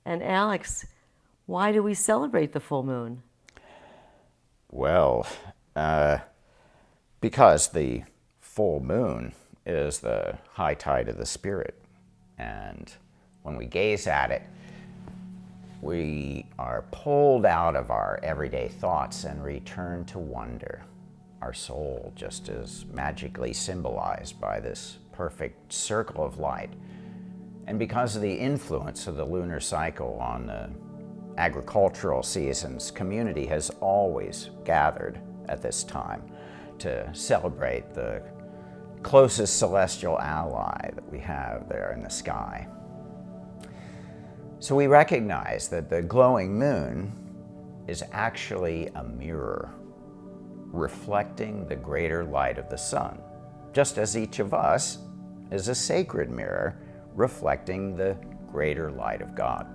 And Alex, why do we celebrate the full moon? Well, because the full moon is the high tide of the spirit. And when we gaze at it, we are pulled out of our everyday thoughts and return to wonder. Our soul just is magically symbolized by this perfect circle of light. And because of the influence of the lunar cycle on the agricultural seasons, community has always gathered at this time to celebrate the closest celestial ally that we have there in the sky. So we recognize that the glowing moon is actually a mirror reflecting the greater light of the sun, just as each of us is a sacred mirror reflecting the greater light of God.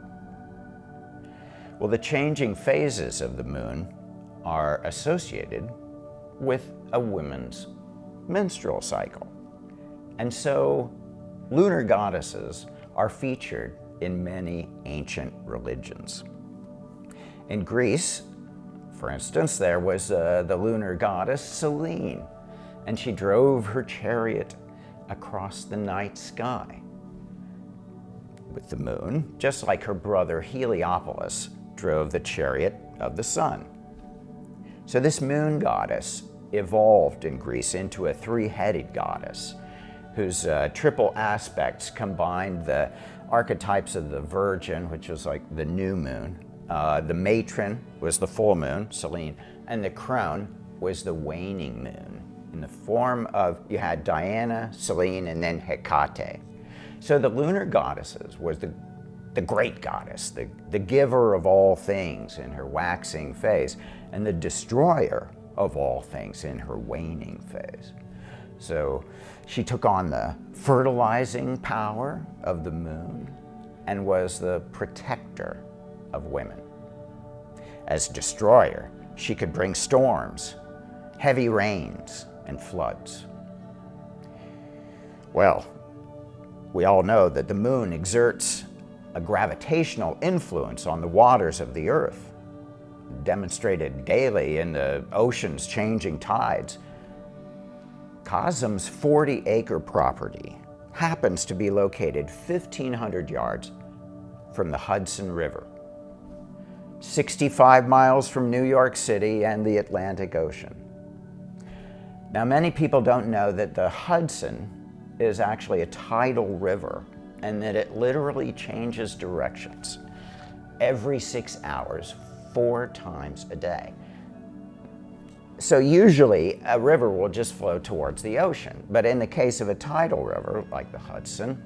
Well, the changing phases of the moon are associated with a woman's menstrual cycle. And so lunar goddesses are featured in many ancient religions. In Greece, for instance, there was the lunar goddess Selene, and she drove her chariot across the night sky with the moon, just like her brother Heliopolis drove the chariot of the sun. So this moon goddess evolved in Greece into a three-headed goddess whose triple aspects combined the archetypes of the Virgin, which was like the new moon, the matron was the full moon, Selene, and the crone was the waning moon. In the form of, you had Diana, Selene, and then Hecate. So the lunar goddesses was the great goddess, the giver of all things in her waxing phase, and the destroyer of all things in her waning phase. So she took on the fertilizing power of the moon and was the protector of women. As destroyer, she could bring storms, heavy rains, and floods. Well, we all know that the moon exerts a gravitational influence on the waters of the earth, demonstrated daily in the ocean's changing tides. CoSM's 40-acre property happens to be located 1,500 yards from the Hudson River, 65 miles from New York City and the Atlantic Ocean. Now, many people don't know that the Hudson is actually a tidal river and that it literally changes directions every 6 hours, 4 times a day. So usually a river will just flow towards the ocean, but in the case of a tidal river like the Hudson,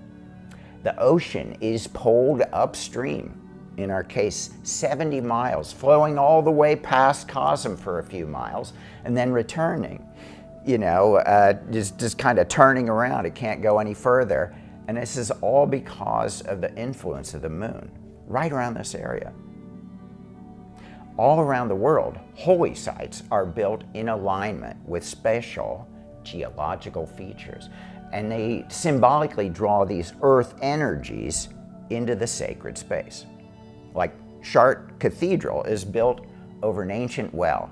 the ocean is pulled upstream, in our case 70 miles, flowing all the way past CoSM for a few miles and then returning. Just kind of turning around. It can't go any further. And this is all because of the influence of the moon right around this area. All around the world, holy sites are built in alignment with special geological features, and they symbolically draw these earth energies into the sacred space. Like Chartres Cathedral is built over an ancient well,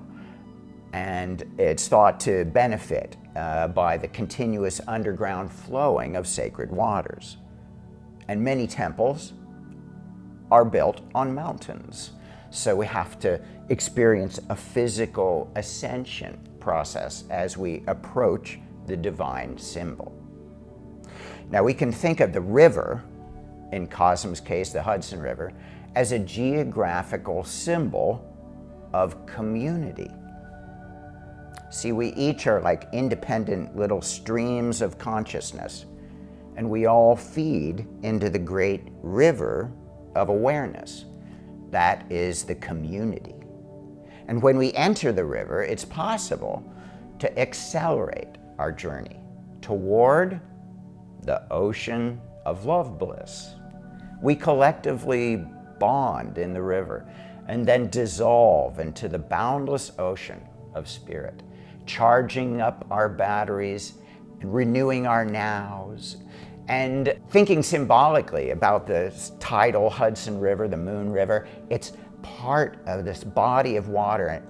and it's thought to benefit by the continuous underground flowing of sacred waters. And many temples are built on mountains, so we have to experience a physical ascension process as we approach the divine symbol. Now, we can think of the river, in CoSM's case, the Hudson River, as a geographical symbol of community. See, we each are like independent little streams of consciousness, and we all feed into the great river of awareness. That is the community. And when we enter the river, it's possible to accelerate our journey toward the ocean of love bliss. We collectively bond in the river and then dissolve into the boundless ocean of spirit, charging up our batteries and renewing our nows And thinking symbolically about the tidal Hudson River, the Moon River, it's part of this body of water.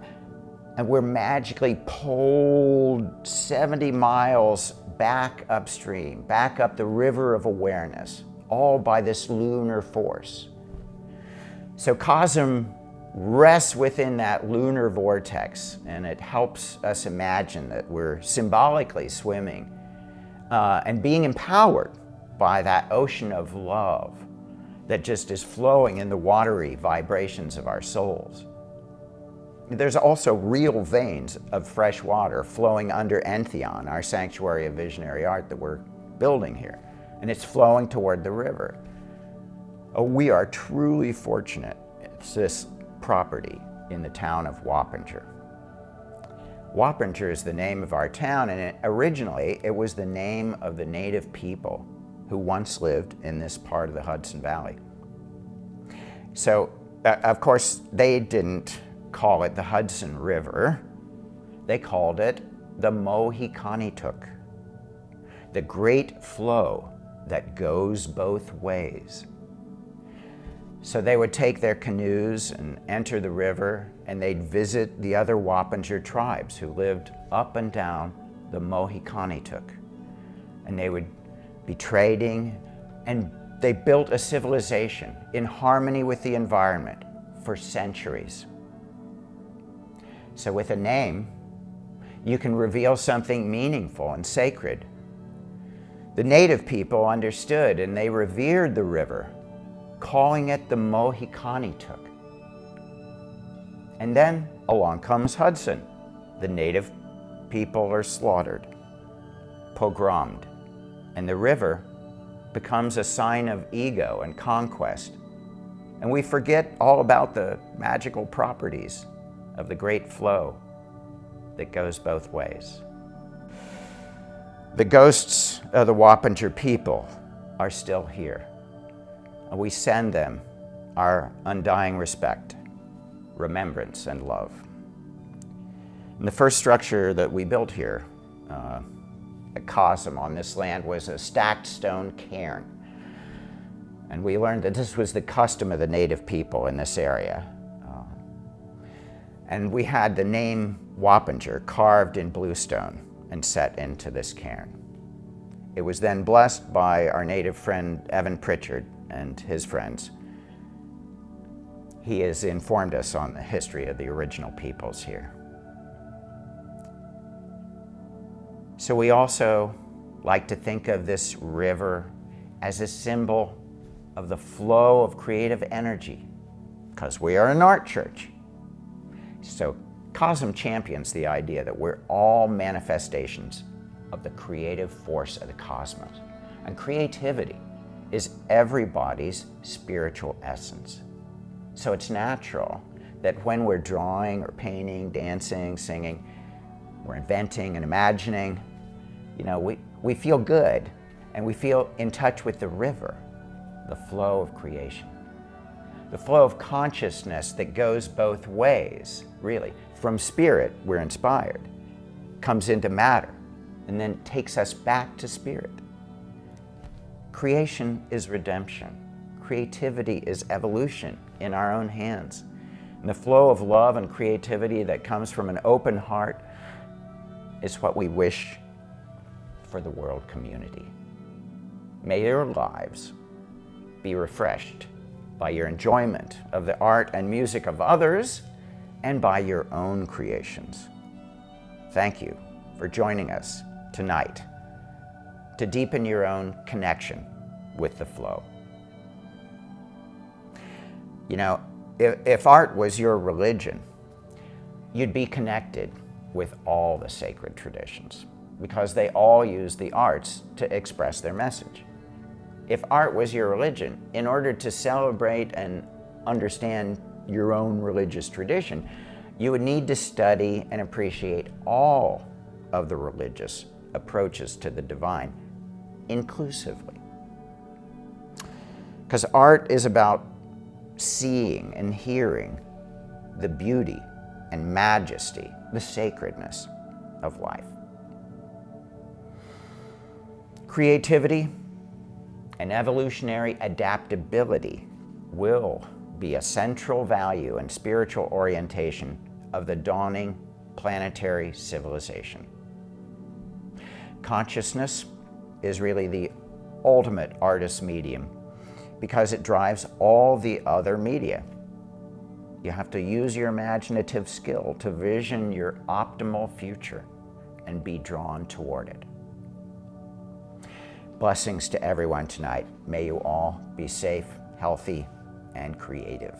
And we're magically pulled 70 miles back upstream, back up the river of awareness, all by this lunar force. So CoSM rests within that lunar vortex, and it helps us imagine that we're symbolically swimming and being empowered by that ocean of love that just is flowing in the watery vibrations of our souls. There's also real veins of fresh water flowing under Entheon, our sanctuary of visionary art that we're building here, and it's flowing toward the river. Oh, we are truly fortunate. It's this property in the town of Wappinger. Wappinger is the name of our town, and originally it was the name of the native people who once lived in this part of the Hudson Valley. So, of course, they didn't call it the Hudson River. They called it the Mohicanituck, the great flow that goes both ways. So they would take their canoes and enter the river, and they'd visit the other Wappinger tribes who lived up and down the Mohicanituck. And they would be trading, and they built a civilization in harmony with the environment for centuries. So with a name, you can reveal something meaningful and sacred. The native people understood, and they revered the river, calling it the Mohicanituck. And then along comes Hudson. The native people are slaughtered, pogromed, and the river becomes a sign of ego and conquest. And we forget all about the magical properties of the great flow that goes both ways. The ghosts of the Wappinger people are still here. And we send them our undying respect, remembrance, and love. And the first structure that we built here at CoSM on this land was a stacked stone cairn. And we learned that this was the custom of the native people in this area. And we had the name Wappinger carved in bluestone and set into this cairn. It was then blessed by our native friend Evan Pritchard and his friends. He has informed us on the history of the original peoples here. So we also like to think of this river as a symbol of the flow of creative energy, because we are an art church. So CoSM champions the idea that we're all manifestations of the creative force of the cosmos. And creativity is everybody's spiritual essence. So it's natural that when we're drawing or painting, dancing, singing, we're inventing and imagining, we feel good, and we feel in touch with the river, the flow of creation. The flow of consciousness that goes both ways, really. From spirit, we're inspired, comes into matter, and then takes us back to spirit. Creation is redemption. Creativity is evolution in our own hands. And the flow of love and creativity that comes from an open heart is what we wish for the world community. May your lives be refreshed by your enjoyment of the art and music of others and by your own creations. Thank you for joining us tonight to deepen your own connection with the flow. If art was your religion, you'd be connected with all the sacred traditions because they all use the arts to express their message. If art was your religion, in order to celebrate and understand your own religious tradition, you would need to study and appreciate all of the religious approaches to the divine inclusively. Because art is about seeing and hearing the beauty and majesty, the sacredness of life. Creativity And evolutionary adaptability will be a central value and spiritual orientation of the dawning planetary civilization. Consciousness is really the ultimate artist's medium because it drives all the other media. You have to use your imaginative skill to vision your optimal future and be drawn toward it. Blessings to everyone tonight. May you all be safe, healthy, and creative.